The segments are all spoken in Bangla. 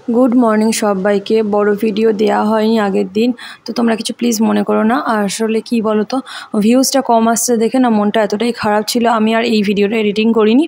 গুড মর্নিং সবাইকে। বড় ভিডিও দেওয়া হয়নি আগের দিন, তো তোমরা কিছু প্লিজ মনে করো না। আসলে কি বলো তো, ভিউজটা কম আসছে দেখে না মনটা এতটাই খারাপ ছিল, আমি আর এই ভিডিওটা এডিটিং করিনি।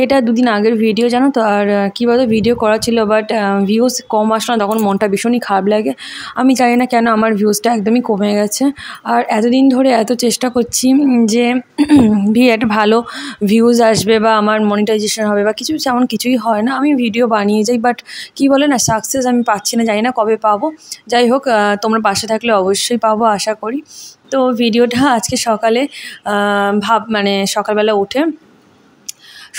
এটা দুদিন আগের ভিডিও জানো তো। আর কী বলো, ভিডিও করা ছিল বাট ভিউজ কম আসলো না, তখন মনটা ভীষণই খারাপ লাগে। আমি জানি না কেন আমার ভিউজটা একদমই কমে গেছে। আর এতদিন ধরে এত চেষ্টা করছি যে একটা ভালো ভিউজ আসবে বা আমার মনিটাইজেশন হবে বা কিছু, তেমন কিছুই হয় না। আমি ভিডিও বানিয়ে যাই বাট কী বলে না, সাকসেস আমি পাচ্ছি না, জানি না কবে পাবো। যাই হোক, তোমরা পাশে থাকলে অবশ্যই পাবো আশা করি। তো ভিডিওটা আজকে সকালে সকালবেলা উঠে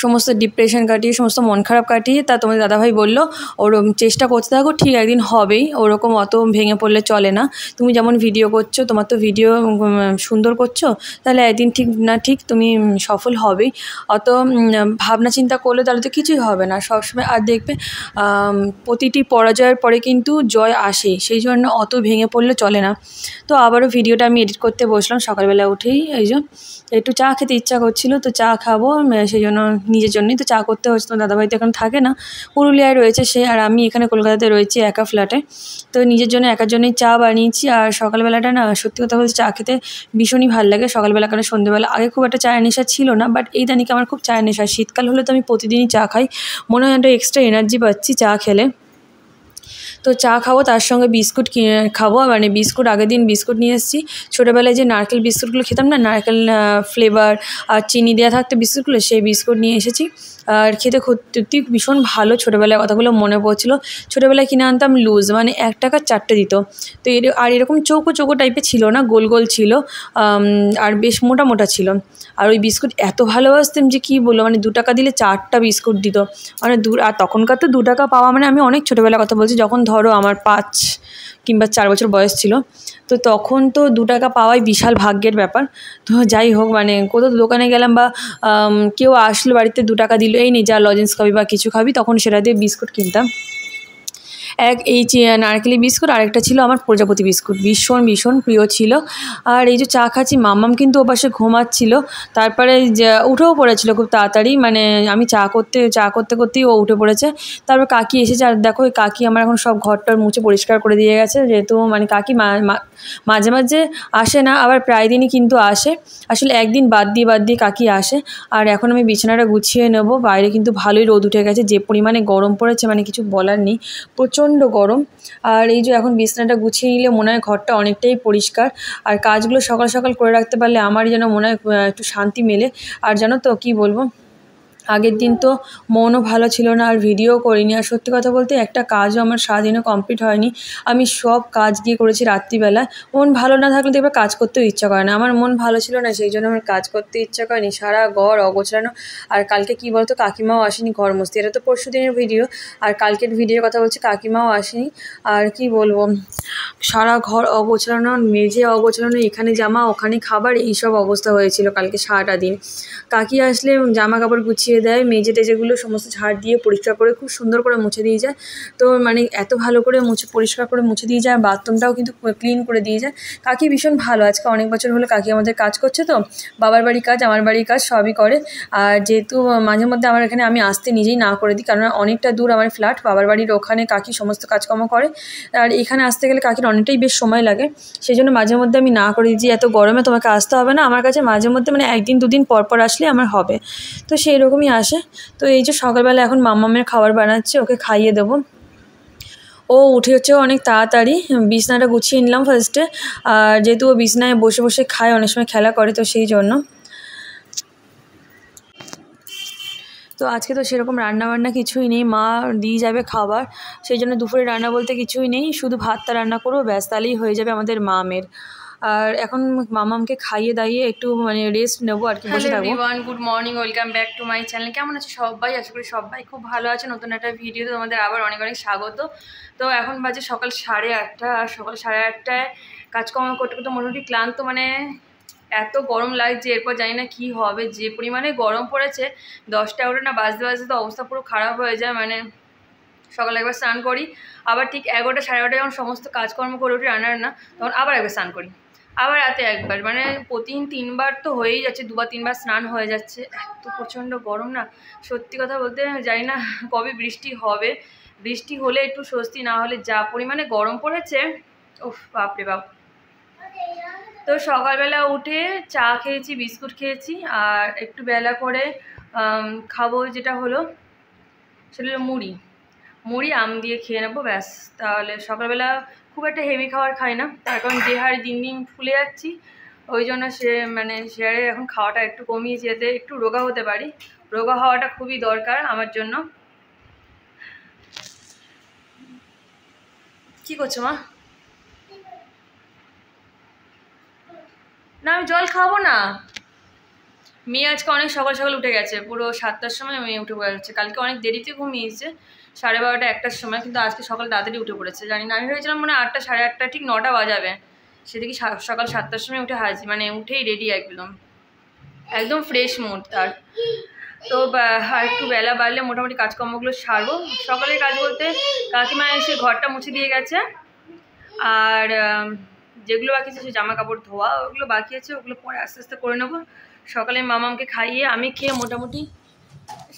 সমস্ত ডিপ্রেশন কাটিয়ে, সমস্ত মন খারাপ কাটিয়ে তোমাদের দাদাভাই বললো ওরকম চেষ্টা করতে থাকো, ঠিক একদিন হবেই। ওরকম অত ভেঙে পড়লে চলে না। তুমি যেমন ভিডিও করছো, তোমার তো ভিডিও সুন্দর করছো, তাহলে একদিন ঠিক না ঠিক তুমি সফল হবেই। অত ভাবনা চিন্তা করলে তাহলে তো কিছুই হবে না সবসময়। আর দেখবে প্রতিটি পরাজয়ের পরে কিন্তু জয় আসে, সেই জন্য অত ভেঙে পড়লে চলে না। তো আবারও ভিডিওটা আমি এডিট করতে বসলাম সকালবেলা উঠেই। এই যে একটু চা খেতে ইচ্ছা করছিল, তো চা খাবো, সেই জন্য নিজের জন্যই তো চা করতে হচ্ছে। তো দাদাভাই তো এখন থাকে না, পুরুলিয়ায় রয়েছে সে, আর আমি এখানে কলকাতাতে রয়েছি একা ফ্ল্যাটে। তো নিজের জন্য একার জন্যই চা বানিয়েছি। আর সকালবেলাটা না, সত্যি কথা বলতে চা খেতে ভীষণই ভালো লাগে সকালবেলা, কারণ সন্ধ্যেবেলা আগে খুব একটা চায়ের নেশা ছিল না, বাট এই দানিকে আমার খুব চায়ের নেশা। শীতকাল হলে তো আমি প্রতিদিনই চা খাই, মনে হয় একটা এক্সট্রা এনার্জি পাচ্ছি চা খেলে। তো চা খাবো, তার সঙ্গে বিস্কুট কিনে খাবো। মানে বিস্কুট, আগের দিন বিস্কুট নিয়ে এসেছি। ছোটোবেলায় যে নারকেল বিস্কুটগুলো খেতাম না, নারকেল ফ্লেভার আর চিনি দেওয়া থাকতো বিস্কুটগুলো, সেই বিস্কুট নিয়ে এসেছি। আর খেতে সত্যি ভীষণ ভালো। ছোটোবেলার কথাগুলো মনে পড়ছিলো। ছোটোবেলায় কিনে আনতাম লুজ, মানে 1 টাকার 4টে দিত। তো আর এরকম চৌকো চৌকো টাইপের ছিল না, গোল গোল ছিল, আর বেশ মোটা মোটা ছিল। আর ওই বিস্কুট এত ভালোবাসতাম যে কী বলবো, মানে 2 টাকা দিলে 4টা বিস্কুট দিত। মানে আর তখনকার তো 2 টাকা পাওয়া, মানে আমি অনেক ছোটোবেলার কথা বলছি, যখন ধরো আমার 5 কিংবা 4 বছর বয়স ছিল। তো তখন তো 2 টাকা পাওয়াই বিশাল ভাগ্যের ব্যাপার। তো যাই হোক, মানে কোথাও দোকানে গেলাম বা কেউ আসলো বাড়িতে, 2 টাকা দিল, এই নে যা লজেন্স খাবি বা কিছু খাবি, তখন সেটা দিয়ে বিস্কুট কিনতাম। এই নারকেলি বিস্কুট, আরেকটা ছিল আমার প্রজাপতি বিস্কুট, ভীষণ ভীষণ প্রিয় ছিল। আর এই যে চা খাচ্ছি, মাম্মাম কিন্তু ওপাশে ঘুমাচ্ছিল। তারপরে উঠেও পড়েছিল খুব তাড়াতাড়ি, মানে আমি চা করতে করতেই ও উঠে পড়েছে। তারপর কাকি এসেছে, আর দেখো ওই কাকি আমার এখন সব ঘরটার মুছে পরিষ্কার করে দিয়ে গেছে। যেহেতু মানে কাকি মাঝে মাঝে আসে না, আবার প্রায় দিনই কিন্তু আসে। আসলে একদিন বাদ দিয়ে কাকি আসে। আর এখন আমি বিছানাটা গুছিয়ে নেব। বাইরে কিন্তু ভালোই রোদ উঠে গেছে, যে পরিমাণে গরম পড়েছে মানে কিছু বলার নেই, প্রচণ্ড গরম। আর এই যে এখন বিছানাটা গুছিয়ে নিলে মনে হয় ঘরটা অনেকটাই পরিষ্কার। আর কাজগুলো সকাল সকাল করে রাখতে পারলে আমারই যেন মনে হয় একটু শান্তি মেলে। আর জানো তো কী বলবো, আগের দিন তো মনও ভালো ছিল না, আর ভিডিও করিনি। আর সত্যি কথা বলতে একটা কাজও আমার সারাদিনও কমপ্লিট হয়নি। আমি সব কাজ গিয়ে করেছি রাত্রিবেলা। মন ভালো না থাকলে দেখবে কাজ করতেও ইচ্ছা করে না। আমার মন ভালো ছিল না, সেই জন্য আমার কাজ করতে ইচ্ছা করেনি। সারা ঘর অগোছানো। আর কালকে কী বলতো, কাকিমাও আসেনি ঘর মুছতে। এটা তো পরশু দিনের ভিডিও, আর কালকের ভিডিওর কথা বলছি, কাকিমাও আসেনি। আর কি বলবো, সারা ঘর অগোছানো, মেঝে অগোছানো, এখানে জামা ওখানে খাবার, এইসব অবস্থা হয়েছিল কালকে সারাটা দিন। কাকি আসলে জামা কাপড় গুছিয়ে দেয়, মেঝে টেজেগুলো সমস্ত ঝাড় দিয়ে পরিষ্কার করে খুব সুন্দর করে মুছে দিয়ে যায়। তো মানে এত ভালো করে পরিষ্কার করে মুছে দিয়ে যায়, বাথরুমটাও কিন্তু ক্লিন করে দিয়ে যায়। কাকি ভীষণ ভালো। আজকে অনেক বছর হলো কাকি আমাদের কাজ করছে, তো বাবার বাড়ির কাজ, আমার বাড়ির কাজ সবই করে। আর যেহেতু মাঝে মধ্যে আমার এখানে আমি আসতে নিজেই না করে দিই, কারণ অনেকটা দূর আমার ফ্ল্যাট, বাবার বাড়ির ওখানে কাকি সমস্ত কাজকর্ম করে। আর এখানে আসতে গেলে কাকির অনেকটাই বেশ সময় লাগে, সেই জন্য মাঝে মধ্যে আমি না করে দিই, এত গরমে তোমাকে আসতে হবে না আমার কাছে। মাঝে মধ্যে মানে 1 দিন 2 দিন পর আসলে আমার হবে। তো সেই রকমই আসে। তো এই যে সকালবেলা এখন মাম্মামের খাবার বানাচ্ছে, ওকে খাইয়ে দেবো। ও উঠে হচ্ছে অনেক তাড়াতাড়ি। বিছনাটা গুছিয়ে নিলাম ফার্স্টে। আর যেহেতু ও বিছনায় বসে বসে খায়, অনেক সময় খেলা করে, তো সেই জন্য। তো আজকে তো সেরকম রান্নাবান্না কিছুই নেই, মা দিয়ে যাবে খাবার, সেই জন্য দুপুরে রান্না বলতে কিছুই নেই, শুধু ভাতটা রান্না করবো, ব্যাস, তাহলেই হয়ে যাবে আমাদের মামের। আর এখন মামামকে খাইয়ে দাইয়ে একটু মানে রেস্ট নেবো আর কি, বসে থাকবো। Everyone, good morning, welcome back to my channel. কেমন আছে সবাই? আশা করি সবাই খুব ভালো আছে। নতুন একটা ভিডিওতে তোমাদের আবার অনেক অনেক স্বাগত। তো এখন বাজে সকাল 8:30, আর সকাল 8:30টায় কাজকর্ম করতে করতে মোটামুটি ক্লান্ত, মানে এত গরম লাগছে। এরপর জানি না কী হবে, যে পরিমাণে গরম পড়েছে। 10টা না বাজতে বাজতে তো অবস্থা পুরো খারাপ হয়ে যায়। মানে সকালে একবার স্নান করি, আবার ঠিক 11টা 11:30 যখন সমস্ত কাজকর্ম করে উঠি রান্না, তখন আবার একবার স্নান করি, আবার রাতে একবার, মানে প্রতিদিন 3বার তো হয়েই যাচ্ছে, 2বার 3বার স্নান হয়ে যাচ্ছে। এত প্রচণ্ড গরম না, সত্যি কথা বলতে জানি না কবে বৃষ্টি হবে। বৃষ্টি হলে একটু স্বস্তি, না হলে যা পরিমাণে গরম পড়েছে, উফ বাপরে বাপ। তো সকালবেলা উঠে চা খেয়েছি, বিস্কুট খেয়েছি, আর একটু বেলা করে খাবো যেটা হলো সেটা হলো মুড়ি আম দিয়ে খেয়ে নেবো, ব্যাস। তাহলে সকালবেলা খুব একটা হেভি খাবার খাই না, তার কারণ যে হারে দিন দিন ফুলে যাচ্ছি, ওই জন্য সে হারে এখন খাওয়াটা একটু কমিয়েছি, যাতে একটু রোগা হতে পারি। রোগা হওয়াটা খুবই দরকার আমার জন্য। কি করছো মা? না আমি জল খাবো না। মেয়ে আজকে অনেক সকাল সকাল উঠে গেছে, পুরো 7টার সময় মেয়ে উঠে পড়েছে। কালকে অনেক দেরিতে ঘুমিয়েছে, 12:30 1টার সময়, কিন্তু আজকে সকাল তাড়াতাড়ি উঠে পড়েছে। জানি না, আমি ভেবেছিলাম মানে 8টা 8:30 ঠিক 9টা বাজাবে, সে দেখি সকাল 7টার সময় উঠে হাজির, মানে উঠেই রেডি, একদম একদম ফ্রেশ মুড তার। তো আর একটু বেলা বাড়লে মোটামুটি কাজকর্মগুলো সারবো। সকালের কাজ বলতে কাকিমা এসে ঘরটা মুছে দিয়ে গেছে, আর যেগুলো বাকি আছে সে জামা কাপড় ধোয়া, ওগুলো বাকি আছে, ওগুলো পরে আস্তে আস্তে করে নেবো। সকালে মামামকে খাইয়ে আমি খেয়ে মোটামুটি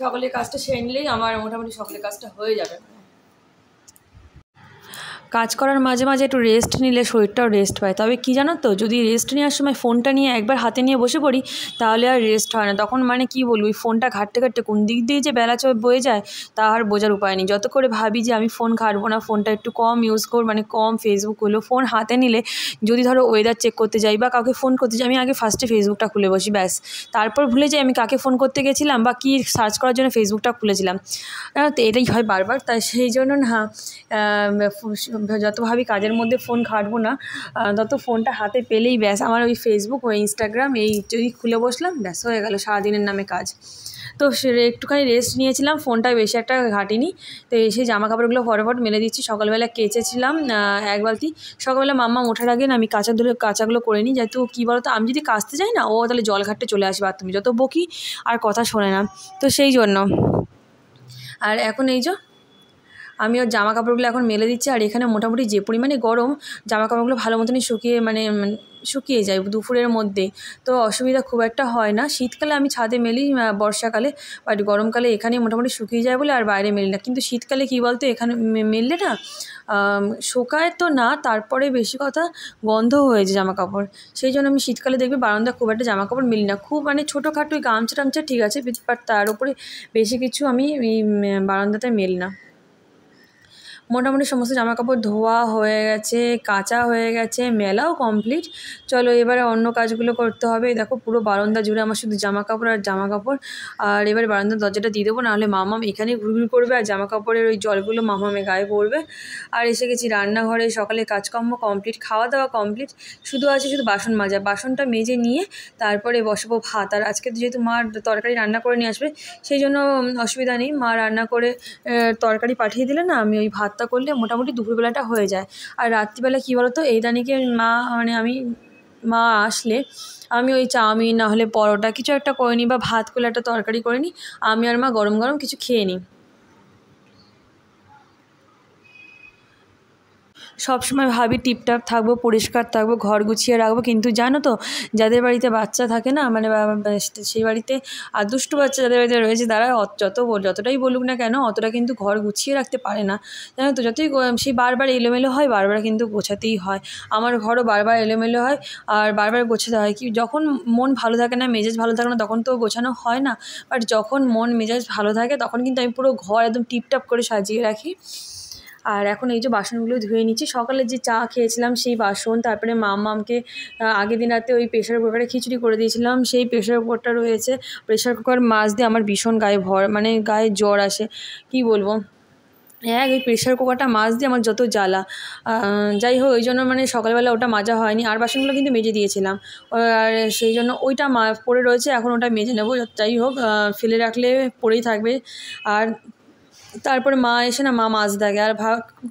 সকালের কাজটা সেরে নিলেই আমার মোটামুটি সকালের কাজটা হয়ে যাবে। কাজ করার মাঝে মাঝে একটু রেস্ট নিলে শরীরটাও রেস্ট পায়। তবে কি জানো তো, যদি রেস্ট নেওয়ার সময় ফোনটা নিয়ে একবার হাতে নিয়ে বসে পড়ি, তাহলে আর রেস্ট হয় না। তখন মানে কি বলবো, ওই ফোনটা ঘাঁটতে ঘাঁটতে কোন দিক দিয়ে যে বেলা বয়ে যায় তা আর বোঝার উপায় নেই। যত করে ভাবি যে আমি ফোন ঘাঁটবো না, ফোনটা একটু কম ইউজ করব, মানে কম ফেসবুক হলো, ফোন হাতে নিলে যদি ধরো ওয়েদার চেক করতে যাই বা কাউকে ফোন করতে যাই, আমি আগে ফার্স্টে ফেসবুকটা খুলে বসি, ব্যাস। তারপর ভুলে যাই আমি কাকে ফোন করতে গেছিলাম বা কী সার্চ করার জন্য ফেসবুকটা খুলেছিলাম। তো এটাই হয় বারবার, তাই সেই জন্য না যত ভাবি কাজের মধ্যে ফোন ঘাঁটবো না, তত ফোনটা হাতে পেলেই ব্যাস আমার ওই ফেসবুক, ওই ইনস্টাগ্রাম, এই যদি খুলে বসলাম, ব্যাস হয়ে গেল সারাদিনের নামে কাজ। তো সে একটুখানি রেস্ট নিয়েছিলাম, ফোনটা বেশি একটা ঘাঁটিনি। তো এসে জামা কাপড়গুলো ফটাফট মেলে দিচ্ছি। সকালবেলা কেচেছিলাম 1 বালতি। সকালবেলা মাম্মা ওঠার আগে না আমি কাচাগুলো করে নিই, যেহেতু কী বলতো, আমি যদি কাচতে যাই না, ও তাহলে জল ঘাঁটতে চলে আসে বাথরুমে, যত বকি আর কথা শোনে না, তো সেই জন্য। আর এখন এই যে আমি ওর জামা কাপড়গুলো এখন মেলে দিচ্ছি। আর এখানে মোটামুটি যে পরিমাণে গরম, জামা কাপড়গুলো ভালো মতনই শুকিয়ে যায় দুপুরের মধ্যে, তো অসুবিধা খুব একটা হয় না। শীতকালে আমি ছাদে মেলি, বর্ষাকালে, বাট গরমকালে এখানে মোটামুটি শুকিয়ে যায় বলে আর বাইরে মেলি না। কিন্তু শীতকালে কী বলতো, এখানে মেললে না শুকায় তো না, তারপরে বেশি কথা গন্ধ হয়ে যায় জামা কাপড়। সেই জন্য আমি শীতকালে দেখবে বারান্দা খুব একটা জামা কাপড় মেলি না, খুব মানে ছোটোখাটো গামছা টামছা ঠিক আছে, বাট তার উপরে বেশি কিছু আমি এই বারান্দাতে মেলি না। মোটামুটি সমস্ত জামাকাপড় ধোয়া হয়ে গেছে, কাচা হয়ে গেছে, মেলাও কমপ্লিট। চলো এবারে অন্য কাজগুলো করতে হবে। দেখো পুরো বারান্দা জুড়ে আমার শুধু জামাকাপড় আর জামাকাপড়। আর এবারে বারান্দার দরজাটা দিয়ে দেবো, নাহলে মামাম এখানেই ঘুরঘুর করবে আর জামাকাপড়ের ওই জলগুলো মামামে গায়ে পড়বে। আর এসে গেছি রান্নাঘরে, সকালে কাজকর্ম কমপ্লিট, খাওয়া দাওয়া কমপ্লিট, শুধু বাসন মাজা। বাসনটা মেজে নিয়ে তারপরে বসাবো ভাত। আর আজকে যেহেতু মা তরকারি রান্না করে নিয়ে আসবে, সেই জন্য অসুবিধা নেই, মা রান্না করে তরকারি পাঠিয়ে দিলে না, আমি ওই ভাতটা করলে মোটামুটি দুপুরবেলাটা হয়ে যায়। আর রাত্রিবেলা কী বলো তো, এই দানিকে মা আসলে আমি ওই চাউমিন না হলে পরোটা কিছু একটা করে নিই, বা ভাত করলে একটা তরকারি করে নিই, আমি আর মা গরম গরম কিছু খেয়ে নিই। সবসময় ভাবি টিপটাপ থাকবো, পরিষ্কার থাকবো, ঘর গুছিয়ে রাখবো, কিন্তু জানো তো, যাদের বাড়িতে বাচ্চা থাকে না, মানে সেই বাড়িতে আর দুষ্টু বাচ্চা যাদের বাড়িতে রয়েছে, তারা যতটাই বলুক না কেন, অতটা কিন্তু ঘর গুছিয়ে রাখতে পারে না, জানো তো। যতই সেই বারবার এলোমেলো হয়, বারবার কিন্তু গোছাতেই হয়। আমার ঘরও বারবার এলোমেলো হয় আর বারবার গোছাতে হয়। কি যখন মন ভালো থাকে না, মেজাজ ভালো থাকে না, তখন তো গোছানো হয় না। বাট যখন মন মেজাজ ভালো থাকে, তখন কিন্তু আমি পুরো ঘর একদম টিপটাপ করে সাজিয়ে রাখি। আর এখন এই যে বাসনগুলো ধুয়ে নিচ্ছি, সকালে যে চা খেয়েছিলাম সেই বাসন, তারপরে মামকে আগের দিন রাতে ওই প্রেশার কুকারে খিচুড়ি করে দিয়েছিলাম, সেই প্রেশার কুকারটা রয়েছে। প্রেশার কুকার মাছ দিয়ে আমার ভীষণ গায়ে জ্বর আসে, কি বলবো। ওই প্রেশার কুকারটা মাছ দিয়ে আমার যত জ্বালা। যাই হোক, ওই জন্য মানে সকালবেলা ওটা মাজা হয়নি। আর বাসনগুলো কিন্তু মেজে দিয়েছিলাম, আর সেই জন্য ওইটা পড়ে রয়েছে, এখন ওটা মেজে নেবো। যাই হোক, ফেলে রাখলে পড়েই থাকবে। আর তারপরে মা এসে না, মা মাছ দেখে, আর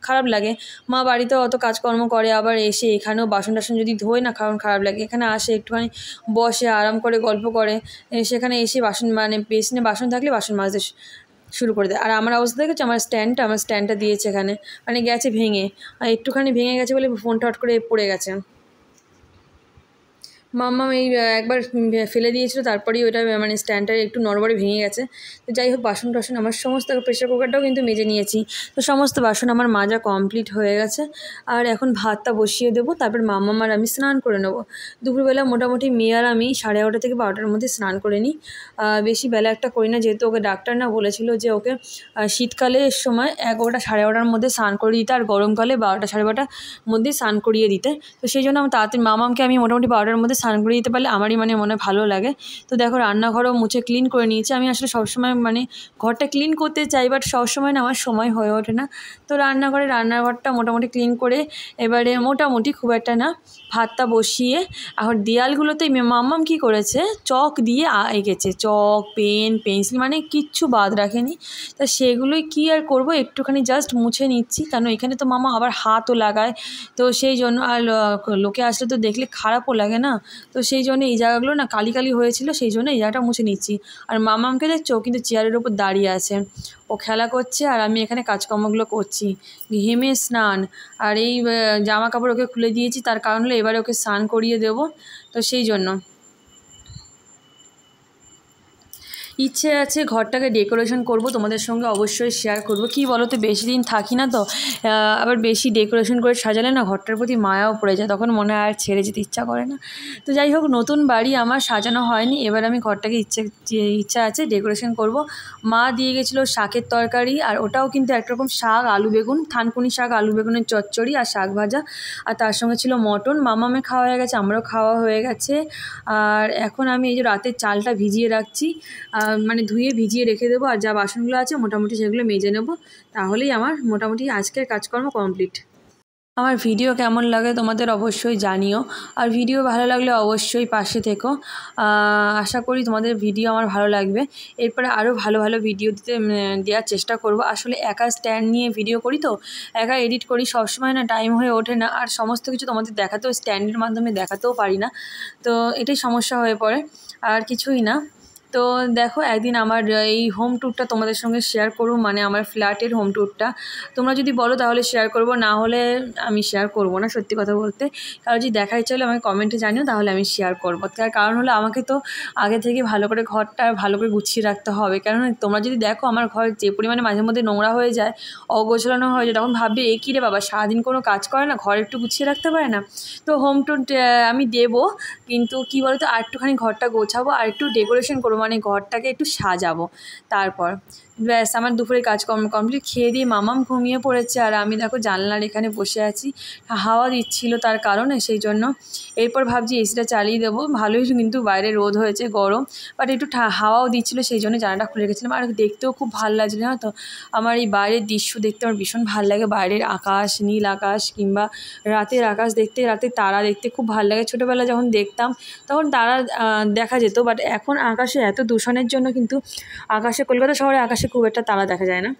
খারাপ লাগে। মা বাড়িতে অত কাজকর্ম করে, আবার এসে এখানেও বাসন টাসন যদি ধোয় না, কারণ খারাপ লাগে। এখানে আসে একটুখানি বসে আরাম করে গল্প করে, সেখানে এসে বাসন মানে বেসিনে বাসন থাকলে বাসন মাজতে শুরু করে দেয়। আর আমার অবস্থা দেখেছো, আমার স্ট্যান্ডটা দিয়েছে এখানে, মানে গেছে ভেঙে, আর একটুখানি ভেঙে গেছে বলে ফোনটা হট করে পড়ে গেছে। মাম্মাম এই একবার ফেলে দিয়েছিল, তারপরেই ওটা মানে স্ট্যান্ডটা একটু নড়বড়ে ভেঙে গেছে। তো যাই হোক, বাসন টাসন আমার সমস্ত, প্রেশার কুকারটাও কিন্তু মেজে নিয়েছি। তো সমস্ত বাসন আমার মাজা কমপ্লিট হয়ে গেছে। আর এখন ভাতটা বসিয়ে দেবো, তারপর মাম্মাম আর আমি স্নান করে নেবো। দুপুরবেলা মোটামুটি মেয়ে আর আমি 11:30 থেকে 12টার মধ্যে স্নান করে নিই। বেশি বেলা একটা করি না, যেহেতু ওকে ডাক্তার না বলেছিল যে ওকে শীতকালের সময় 11টা 11:30-র মধ্যে স্নান করে দিতে, আর গরমকালে 12টা 12:30 মধ্যে স্নান করিয়ে দিতে। তো সেই জন্য আমার তাড়াতাড়ি মামামকে আমি মোটামুটি 12টার মধ্যে স্নান করিয়ে দিতে পারলে আমারই মানে মনে ভালো লাগে। তো দেখো রান্নাঘরও মুছে ক্লিন করে নিয়েছি। আমি আসলে সবসময় মানে ঘরটা ক্লিন করতে চাই, বাট সবসময় না আমার সময় হয়ে ওঠে না। তো রান্নাঘরটা মোটামুটি ক্লিন করে এবারে মোটামুটি খুব একটা না, ভাতটা বসিয়ে এখন দেয়ালগুলোতে মাম্মাম কী করেছে, চক দিয়ে এঁকেছে, চক পেন পেন্সিল মানে কিচ্ছু বাদ রাখেনি। তা সেগুলোই কী আর করব, একটুখানি জাস্ট মুছে নিচ্ছি, কারণ এখানে তো মামা আবার হাতও লাগায়। তো সেই জন্য আর লোকে আসলে তো দেখলে খারাপও লাগে না। তো সেই জন্য এই জায়গাগুলো না কালি কালি হয়েছিল, সেই জন্য এই জায়গাটা মুছে নিচ্ছি। আর মামামকে দেখছো কিন্তু চেয়ারের ওপর দাঁড়িয়ে আছে, ও খেলা করছে আর আমি এখানে কাজকর্মগুলো করছি। ঘেমে স্নান, আর এই জামা কাপড় ওকে খুলে দিয়েছি, তার কারণ হলো এবারে ওকে স্নান করিয়ে দেবো। তো সেই জন্য ইচ্ছে আছে ঘরটাকে ডেকোরেশন করব, তোমাদের সঙ্গে অবশ্যই শেয়ার করব। কি বলো তো, বেশি দিন থাকি না তো, আবার বেশি ডেকোরেশন করে সাজালে না ঘরটার প্রতি মায়াও পড়ে যায়, তখন মনে হয় আর ছেড়ে যেতে ইচ্ছা করে না। তো যাই হোক, নতুন বাড়ি আমার সাজানো হয়নি, এবার আমি ঘরটাকে ইচ্ছা আছে ডেকোরেশন করব। মা দিয়ে গেছিলো শাকের তরকারি, আর ওটাও কিন্তু একরকম শাক আলু বেগুন, থানকুনি শাক আলু বেগুনের চচ্চড়ি আর শাক ভাজা, আর তার সঙ্গে ছিল মটন। মামামে খাওয়া হয়ে গেছে, আমারও খাওয়া হয়ে গেছে। আর এখন আমি এই যে রাতের চালটা ভিজিয়ে রাখছি, মানে ধুয়ে ভিজিয়ে রেখে দেবো, আর যা বাসনগুলো আছে মোটামুটি সেগুলো মেজে নেব, তাহলেই আমার মোটামুটি আজকের কাজকর্ম কমপ্লিট। আমার ভিডিও কেমন লাগে তোমাদের অবশ্যই জানিও, আর ভিডিও ভালো লাগলে অবশ্যই পাশে থেকো। আশা করি তোমাদের ভিডিও আমার ভালো লাগবে। এরপরে আরও ভালো ভালো ভিডিও দেওয়ার চেষ্টা করব। আসলে একা স্ট্যান্ড নিয়ে ভিডিও করি, তো একা এডিট করি, সবসময় না টাইম হয়ে ওঠে না, আর সমস্ত কিছু তোমাদের দেখাতেও স্ট্যান্ডের মাধ্যমে দেখাতেও পারি না। তো এটাই সমস্যা হয়ে পড়ে, আর কিছুই না। তো দেখো, একদিন আমার এই হোম ট্যুরটা তোমাদের সঙ্গে শেয়ার করব, মানে আমার ফ্ল্যাটের হোম ট্যুরটা। তোমরা যদি বলো তাহলে শেয়ার করব, না হলে আমি শেয়ার করব না, সত্যি কথা বলতে। কারণ যদি দেখার ইচ্ছা হলে আমাকে কমেন্টে জানিও, তাহলে আমি শেয়ার করবো। তার কারণ হলো আমাকে তো আগে থেকে ভালো করে ঘরটা ভালো করে গুছিয়ে রাখতে হবে, কারণ তোমরা যদি দেখো আমার ঘর যে পরিমাণে মাঝে মধ্যে নোংরা হয়ে যায়, অগোছানো হয়ে যায়, তখন ভাববে এ কী রে বাবা, সারাদিন কোনো কাজ করে না, ঘর একটু গুছিয়ে রাখতে পারে না। তো হোম ট্যুর আমি দেবো, কিন্তু কী বলতো, আর একটুখানি ঘরটা গোছাবো, আর একটু ডেকোরেশন করবো, মানে ঘরটাকে একটু সাজাবো। তারপর ব্যাস আমার দুপুরে কাজকর্ম কমপ্লিট। খেয়ে দিয়ে মামাম ঘুমিয়ে পড়েছে, আর আমি দেখো জানলার এখানে বসে আছি, হাওয়া দিচ্ছিল তার কারণে, সেই জন্য। এরপর ভাবছি এসিটা চালিয়ে দেবো, ভালোই কিন্তু বাইরে রোদ হয়েছে, গরম, বাট একটু হাওয়াও দিচ্ছিলো, সেই জন্য জানলাটা খুলে রেখেছিলাম। আর দেখতেও খুব ভালো লাগছিল না তো, আমার এই বাইরের দৃশ্য দেখতে আমার ভীষণ ভালো লাগে, বাইরের আকাশ, নীল আকাশ, কিংবা রাতের আকাশ দেখতে, রাতের তারা দেখতে খুব ভালো লাগে। ছোটোবেলা যখন দেখতাম তখন তারা দেখা যেত, বাট এখন আকাশে এত দূষণের জন্য কিন্তু আকাশে, কলকাতা শহরে আকাশে খুব একটা তারা দেখা যায় না।